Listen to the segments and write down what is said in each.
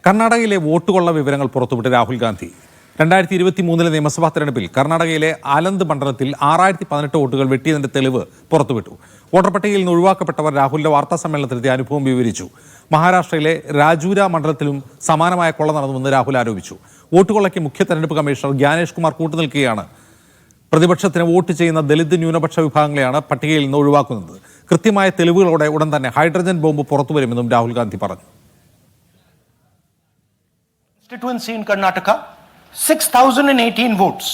കർണാടകയിലെ വോട്ടുകൊള്ള വിവരങ്ങൾ പുറത്തുവിട്ട് രാഹുൽ ഗാന്ധി. 2023 നിയമസഭാ തെരഞ്ഞെടുപ്പിൽ കർണാടകയിലെ ആലന്ദ് മണ്ഡലത്തിൽ 6018 വോട്ടുകൾ വെട്ടിയതിന്റെ തെളിവ് പുറത്തുവിട്ടു. വോട്ടർ പട്ടികയിൽ നിന്ന് ഒഴിവാക്കപ്പെട്ടവർ രാഹുലിന്റെ വാർത്താ സമ്മേളനത്തിലെത്തിയ അനുഭവം വിവരിച്ചു. മഹാരാഷ്ട്രയിലെ രാജൂര മണ്ഡലത്തിലും സമാനമായ കൊള്ള നടന്നുവെന്ന് രാഹുൽ ആരോപിച്ചു. വോട്ടുകൊള്ളയ്ക്ക് മുഖ്യ തെരഞ്ഞെടുപ്പ് കമ്മീഷണർ ജ്ഞാനേഷ് കുമാർ കൂട്ടുനിൽക്കുകയാണ്. പ്രതിപക്ഷത്തിന് വോട്ട് ചെയ്യുന്ന ദലിത് ന്യൂനപക്ഷ വിഭാഗങ്ങളെയാണ് പട്ടികയിൽ നിന്ന് ഒഴിവാക്കുന്നത്. കൃത്യമായ തെളിവുകളോടെ ഉടൻ തന്നെ ഹൈഡ്രജൻ ബോംബ് പുറത്തുവരുമെന്നും രാഹുൽ ഗാന്ധി പറഞ്ഞു. Constituency in Karnataka, 6,018 votes.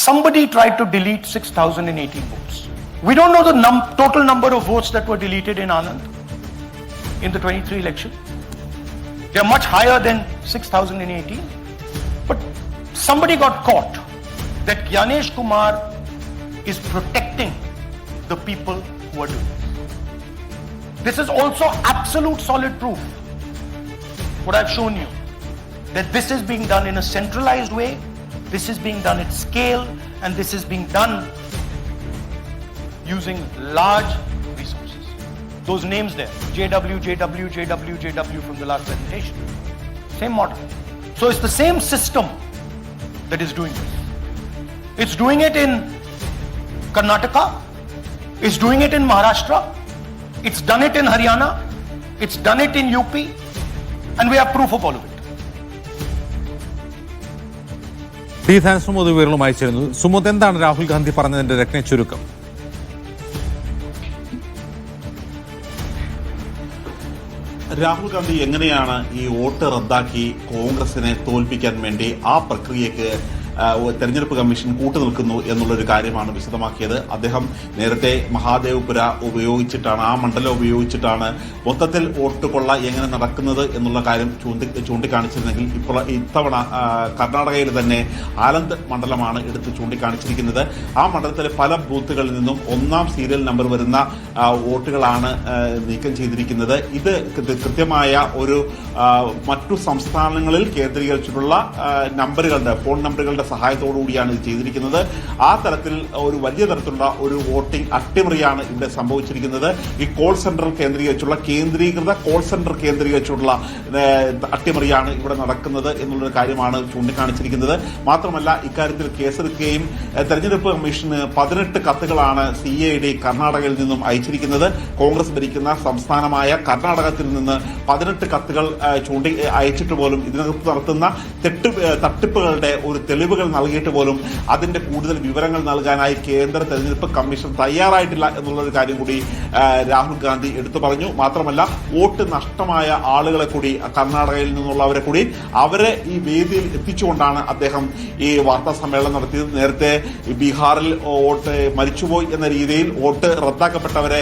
Somebody tried to delete 6,018 votes. We don't know the total number of votes that were deleted in Anand in the 23 election. They are much higher than 6,018. But somebody got caught that Gyanesh Kumar is protecting the people who are doing this. This is also absolute solid proof, what I've shown you, that this is being done in a centralized way, this is being done at scale, and this is being done using large resources. Those names there, JW, JW, JW, JW from the last presentation. Same model. So it's the same system that is doing this. It's doing it in Karnataka, it's doing it in Maharashtra, it's done it in Haryana, it's done it in UP, and we have proof of all of it. Sumod വിവരങ്ങളും അയച്ചിരുന്നു. സുമോദ്, എന്താണ് രാഹുൽ ഗാന്ധി പറഞ്ഞതിന്റെ രത്ന ചുരുക്കം? രാഹുൽ ഗാന്ധി എങ്ങനെയാണ് ഈ vote റദ്ദാക്കി കോൺഗ്രസിനെ തോൽപ്പിക്കാൻ വേണ്ടി ആ പ്രക്രിയക്ക് തെരഞ്ഞെടുപ്പ് കമ്മീഷൻ കൂട്ടുനിൽക്കുന്നു എന്നുള്ളൊരു കാര്യമാണ് വിശദമാക്കിയത്. അദ്ദേഹം നേരത്തെ മഹാദേവപുര ഉപയോഗിച്ചിട്ടാണ്, ആ മണ്ഡലം ഉപയോഗിച്ചിട്ടാണ് മൊത്തത്തിൽ വോട്ട് കൊള്ള എങ്ങനെ നടക്കുന്നത് എന്നുള്ള കാര്യം ചൂണ്ടിക്കാണിച്ചിരുന്നെങ്കിൽ ഇപ്പോൾ ഇത്തവണ കർണാടകയിൽ തന്നെ ആലന്ദ് മണ്ഡലമാണ് എടുത്ത് ചൂണ്ടിക്കാണിച്ചിരിക്കുന്നത്. ആ മണ്ഡലത്തിലെ പല ബൂത്തുകളിൽ നിന്നും 1ാം സീരിയൽ നമ്പർ വരുന്ന വോട്ടുകളാണ് നീക്കം ചെയ്തിരിക്കുന്നത്. ഇത് കൃത്യമായ ഒരു മറ്റു സംസ്ഥാനങ്ങളിൽ കേന്ദ്രീകരിച്ചിട്ടുള്ള നമ്പറുകളുടെ ഫോൺ നമ്പറുകളുടെ സഹായത്തോടുകൂടിയാണ് ഇത് ചെയ്തിരിക്കുന്നത്. ആ തരത്തിൽ ഒരു വലിയ തരത്തിലുള്ള ഒരു വോട്ടിംഗ് അട്ടിമറിയാണ് ഇവിടെ സംഭവിച്ചിരിക്കുന്നത്. ഈ കോൾ സെന്റർ കേന്ദ്രീകൃത കോൾ സെന്റർ കേന്ദ്രീകരിച്ചുള്ള അട്ടിമറിയാണ് ഇവിടെ നടക്കുന്നത് എന്നുള്ളൊരു കാര്യമാണ് ചൂണ്ടിക്കാണിച്ചിരിക്കുന്നത്. മാത്രമല്ല, ഇക്കാര്യത്തിൽ കേസെടുക്കുകയും തെരഞ്ഞെടുപ്പ് കമ്മീഷന് 18 കത്തുകളാണ് CID കർണാടകയിൽ നിന്നും അയച്ചിരിക്കുന്നത്. കോൺഗ്രസ് ഭരിക്കുന്ന സംസ്ഥാനമായ കർണാടകത്തിൽ നിന്ന് 18 കത്തുകൾ അയച്ചിട്ട് പോലും ഇതിനകത്ത് നടത്തുന്ന തട്ടിപ്പുകളുടെ ഒരു തെളിവുകൾ നൽകിയിട്ട് പോലും അതിന്റെ കൂടുതൽ വിവരങ്ങൾ നൽകാനായി കേന്ദ്ര തെരഞ്ഞെടുപ്പ് കമ്മീഷൻ തയ്യാറായിട്ടില്ല എന്നുള്ളൊരു കാര്യം കൂടി രാഹുൽ ഗാന്ധി എടുത്തു പറഞ്ഞു. മാത്രമല്ല, വോട്ട് നഷ്ടമായ ആളുകളെ കൂടി, കർണാടകയിൽ നിന്നുള്ളവരെ കൂടി അവരെ ഈ വേദിയിൽ എത്തിച്ചുകൊണ്ടാണ് അദ്ദേഹം ഈ വാർത്താ സമ്മേളനം നടത്തിയത്. നേരത്തെ ബീഹാറിൽ വോട്ട് മരിച്ചുപോയി എന്ന രീതിയിൽ വോട്ട് റദ്ദാക്കപ്പെട്ടവരെ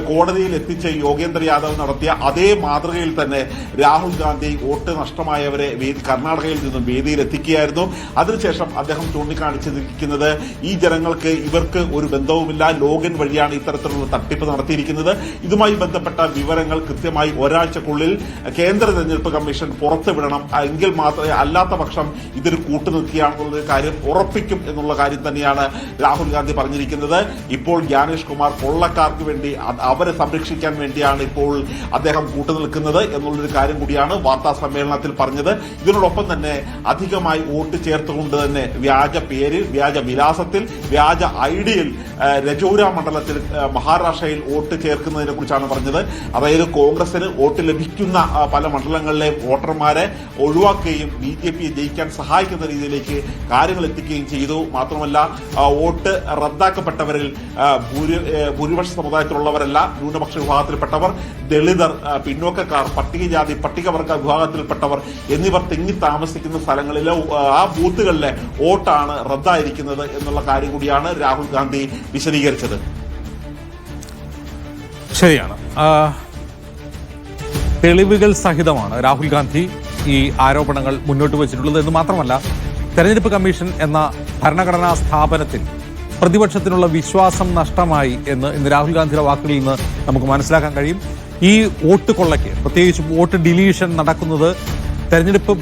കോടതിയിൽ എത്തിച്ച് യോഗേന്ദ്ര യാദവ് നടത്തിയ അതേ മാതൃകയിൽ തന്നെ രാഹുൽ ഗാന്ധി വോട്ട് നഷ്ടമായവരെ കർണാടകയിൽ നിന്നും വേദിയിൽ എത്തിക്കുകയായിരുന്നു. അതിനുശേഷം അദ്ദേഹം ചൂണ്ടിക്കാണിച്ചിരിക്കുന്നത് ഈ ജനങ്ങൾക്ക് ഇവർക്ക് ഒരു ബന്ധവുമില്ല, ലോഗിൻ വഴിയാണ് ഇത്തരത്തിലുള്ള തട്ടിപ്പ് നടത്തിയിരിക്കുന്നത്. ഇതുമായി ബന്ധപ്പെട്ട വിവരങ്ങൾ കൃത്യമായി ഒരാഴ്ചക്കുള്ളിൽ കേന്ദ്ര തെരഞ്ഞെടുപ്പ് കമ്മീഷൻ പുറത്തുവിടണം, എങ്കിൽ മാത്രമേ, അല്ലാത്ത പക്ഷം ഇതൊരു കൂട്ടുനിൽക്കുകയാണെന്നുള്ള കാര്യം ഉറപ്പിക്കും എന്നുള്ള കാര്യം തന്നെയാണ് രാഹുൽ ഗാന്ധി പറഞ്ഞിരിക്കുന്നത്. ഇപ്പോൾ ജ്ഞാനേഷ് കുമാർ കൊള്ളക്കാർക്ക് വേണ്ടി, അവരെ സംരക്ഷിക്കാൻ വേണ്ടിയാണ് ഇപ്പോൾ അദ്ദേഹം കൂട്ടുനിൽക്കുന്നത് എന്നുള്ളൊരു കാര്യം കൂടിയാണ് വാർത്താ സമ്മേളനത്തിൽ പറഞ്ഞത്. ഇതിനോടൊപ്പം തന്നെ അധികമായി വോട്ട് ചേർത്തുകൊണ്ട് തന്നെ വ്യാജ പേരിൽ, വ്യാജ വിലാസത്തിൽ, വ്യാജ ഐഡിയിൽ രജൗര മണ്ഡലത്തിൽ മഹാരാഷ്ട്രയിൽ വോട്ട് ചേർക്കുന്നതിനെ കുറിച്ചാണ് പറഞ്ഞത്. അതായത് കോൺഗ്രസിന് വോട്ട് ലഭിക്കുന്ന പല മണ്ഡലങ്ങളിലെ വോട്ടർമാരെ ഒഴിവാക്കുകയും BJP ജയിക്കാൻ സഹായിക്കുന്ന രീതിയിലേക്ക് കാര്യങ്ങൾ എത്തിക്കുകയും ചെയ്തു. മാത്രമല്ല, വോട്ട് റദ്ദാക്കപ്പെട്ടവരിൽ ഭൂരിപക്ഷ സമുദായത്തിലുള്ളവരല്ല, ന്യൂനപക്ഷ വിഭാഗത്തിൽപ്പെട്ടവർ, ദളിതർ, പിന്നോക്കക്കാർ, പട്ടികജാതി പട്ടികവർഗ വിഭാഗത്തിൽപ്പെട്ടവർ എന്നിവർ തിങ്ങി താമസിക്കുന്ന സ്ഥലങ്ങളിലെ ആ ബൂത്തുകളിലെ വോട്ടാണ് റദ്ദായിരിക്കുന്നത് എന്നുള്ള കാര്യം കൂടിയാണ് രാഹുൽ ഗാന്ധി വിശദീകരിച്ചത്. ശരിയാണ്. തെളിവുകൾ സഹിതമാണ് രാഹുൽ ഗാന്ധി ഈ ആരോപണങ്ങൾ മുന്നോട്ട് വെച്ചിട്ടുള്ളത് എന്ന് മാത്രമല്ല, തെരഞ്ഞെടുപ്പ് കമ്മീഷൻ എന്ന ഭരണഘടനാ സ്ഥാപനത്തിൽ പ്രതിപക്ഷത്തിനുള്ള വിശ്വാസം നഷ്ടമായി എന്ന് ഇന്ന് രാഹുൽ ഗാന്ധിയുടെ വാക്കുകളിൽ നിന്ന് നമുക്ക് മനസ്സിലാക്കാൻ കഴിയും. ഈ വോട്ട് കൊള്ളയ്ക്ക്, പ്രത്യേകിച്ച് വോട്ട് ഡിലീഷൻ നടക്കുന്നത്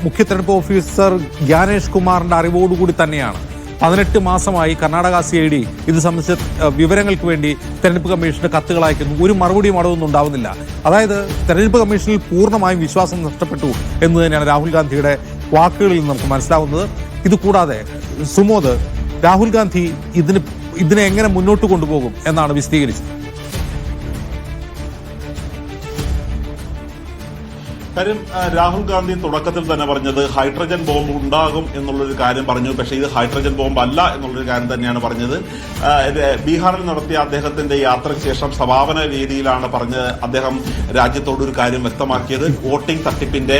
മുഖ്യ തെരഞ്ഞെടുപ്പ് ഓഫീസർ ജ്ഞാനേഷ് കുമാറിന്റെ അറിവോടുകൂടി തന്നെയാണ്. 18 മാസമായി കർണാടക CID ഇത് സംബന്ധിച്ച വിവരങ്ങൾക്ക് വേണ്ടി തെരഞ്ഞെടുപ്പ് കമ്മീഷന് കത്തുകൾ അയക്കുന്നു. ഒരു മറുപടിയും അടവൊന്നും ഉണ്ടാവുന്നില്ല. അതായത് തെരഞ്ഞെടുപ്പ് കമ്മീഷനിൽ പൂർണ്ണമായും വിശ്വാസം നഷ്ടപ്പെട്ടു എന്ന് തന്നെയാണ് രാഹുൽ ഗാന്ധിയുടെ വാക്കുകളിൽ നിന്ന് നമുക്ക് മനസ്സിലാവുന്നത്. ഇതുകൂടാതെ സുമോദ്, രാഹുൽ ഗാന്ധി ഇതിനെ എങ്ങനെ മുന്നോട്ട് കൊണ്ടുപോകും എന്നാണ് വിശദീകരിച്ചത്. കാര്യം രാഹുൽ ഗാന്ധി തുടക്കത്തിൽ തന്നെ പറഞ്ഞത് ഹൈഡ്രജൻ ബോംബ് ഉണ്ടാകും എന്നുള്ളൊരു കാര്യം പറഞ്ഞു. പക്ഷേ ഇത് ഹൈഡ്രജൻ ബോംബ് അല്ല എന്നുള്ളൊരു കാര്യം തന്നെയാണ് പറഞ്ഞത്. ബീഹാറിൽ നടത്തിയ അദ്ദേഹത്തിന്റെ യാത്രയ്ക്ക് ശേഷം സമാപന വേദിയിലാണ് പറഞ്ഞത് അദ്ദേഹം രാജ്യത്തോടൊരു കാര്യം വ്യക്തമാക്കിയത്. വോട്ടിംഗ് തട്ടിപ്പിന്റെ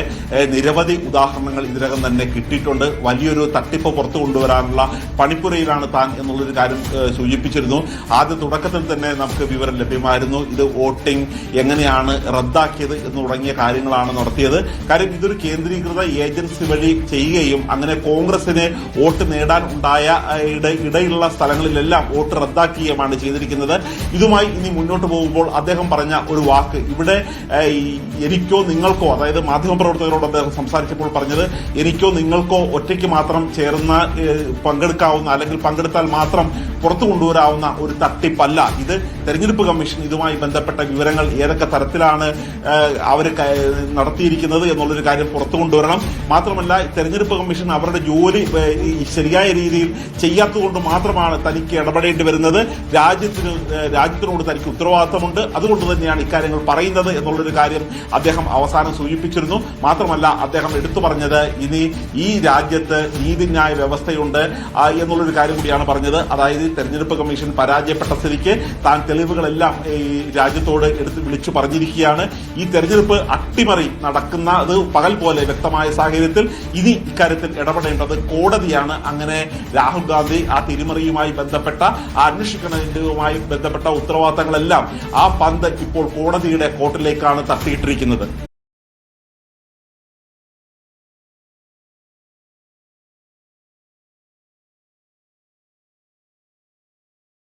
നിരവധി ഉദാഹരണങ്ങൾ ഇതിനകം തന്നെ കിട്ടിയിട്ടുണ്ട്. വലിയൊരു തട്ടിപ്പ് പുറത്തു കൊണ്ടുവരാനുള്ള പണിപ്പുരയിലാണ് താൻ എന്നുള്ളൊരു കാര്യം സൂചിപ്പിച്ചിരുന്നു. ആദ്യ തുടക്കത്തിൽ തന്നെ നമുക്ക് വിവരം ലഭ്യമായിരുന്നു. ഇത് വോട്ടിംഗ് എങ്ങനെയാണ് റദ്ദാക്കിയത് എന്ന് തുടങ്ങിയ കാര്യങ്ങളാണ് നടത്തിയത്. കാര്യം ഇതൊരു കേന്ദ്രീകൃത ഏജൻസി വഴി ചെയ്യുകയും അങ്ങനെ കോൺഗ്രസിന് വോട്ട് നേടാൻ ഉണ്ടായ ഇടയിലുള്ള സ്ഥലങ്ങളിലെല്ലാം വോട്ട് റദ്ദാക്കുകയുമാണ് ചെയ്തിരിക്കുന്നത്. ഇതുമായി ഇനി മുന്നോട്ട് പോകുമ്പോൾ അദ്ദേഹം പറഞ്ഞ ഒരു വാക്ക്, ഇവിടെ എനിക്കോ നിങ്ങൾക്കോ, അതായത് മാധ്യമപ്രവർത്തകരോട് അദ്ദേഹം സംസാരിച്ചപ്പോൾ പറഞ്ഞത് എനിക്കോ നിങ്ങൾക്കോ ഒറ്റയ്ക്ക് മാത്രം ചേർന്ന് പങ്കെടുക്കാവുന്ന അല്ലെങ്കിൽ പങ്കെടുത്താൽ മാത്രം പുറത്തു കൊണ്ടുവരാവുന്ന ഒരു തട്ടിപ്പല്ല ഇത്. തെരഞ്ഞെടുപ്പ് കമ്മീഷൻ ഇതുമായി ബന്ധപ്പെട്ട വിവരങ്ങൾ ഏതൊക്കെ തരത്തിലാണ് അവർ നടത്തിയിരിക്കുന്നത് എന്നുള്ളൊരു കാര്യം പുറത്തു കൊണ്ടുവരണം. മാത്രമല്ല തെരഞ്ഞെടുപ്പ് കമ്മീഷൻ അവരുടെ ജോലി ശരിയായ രീതിയിൽ ചെയ്യാത്തതുകൊണ്ട് മാത്രമാണ് തനിക്ക് ഇടപെടേണ്ടി വരുന്നത്. രാജ്യത്തിനോട് തനിക്ക് ഉത്തരവാദിത്തമുണ്ട്. അതുകൊണ്ട് തന്നെയാണ് ഇക്കാര്യങ്ങൾ പറയുന്നത് എന്നുള്ളൊരു കാര്യം അദ്ദേഹം അവസാനം സൂചിപ്പിച്ചിരുന്നു. മാത്രമല്ല അദ്ദേഹം എടുത്തു പറഞ്ഞത് ഇനി ഈ രാജ്യത്ത് നീതിന്യായ വ്യവസ്ഥയുണ്ട് എന്നുള്ളൊരു കാര്യം കൂടിയാണ് പറഞ്ഞത്. അതായത് തെരഞ്ഞെടുപ്പ് കമ്മീഷൻ പരാജയപ്പെട്ട സ്ഥിതിക്ക് താൻ തെളിവുകളെല്ലാം ഈ രാജ്യത്തോട് വിളിച്ചു പറഞ്ഞിരിക്കുകയാണ്. ഈ തെരഞ്ഞെടുപ്പ് അട്ടിമറി നടക്കുന്നത് പകൽ പോലെ വ്യക്തമായ സാഹചര്യത്തിൽ ഇനി ഇക്കാര്യത്തിൽ ഇടപെടേണ്ടത് കോടതിയാണ്. അങ്ങനെ രാഹുൽ ഗാന്ധി ആ തിരിമറിയുമായി ബന്ധപ്പെട്ട അന്വേഷിക്കുന്നതുമായി ബന്ധപ്പെട്ട ഉത്തരവാദിത്തങ്ങളെല്ലാം ആ പന്ത് ഇപ്പോൾ കോടതിയുടെ കോർട്ടിലേക്കാണ് തട്ടിയിട്ടിരിക്കുന്നത്.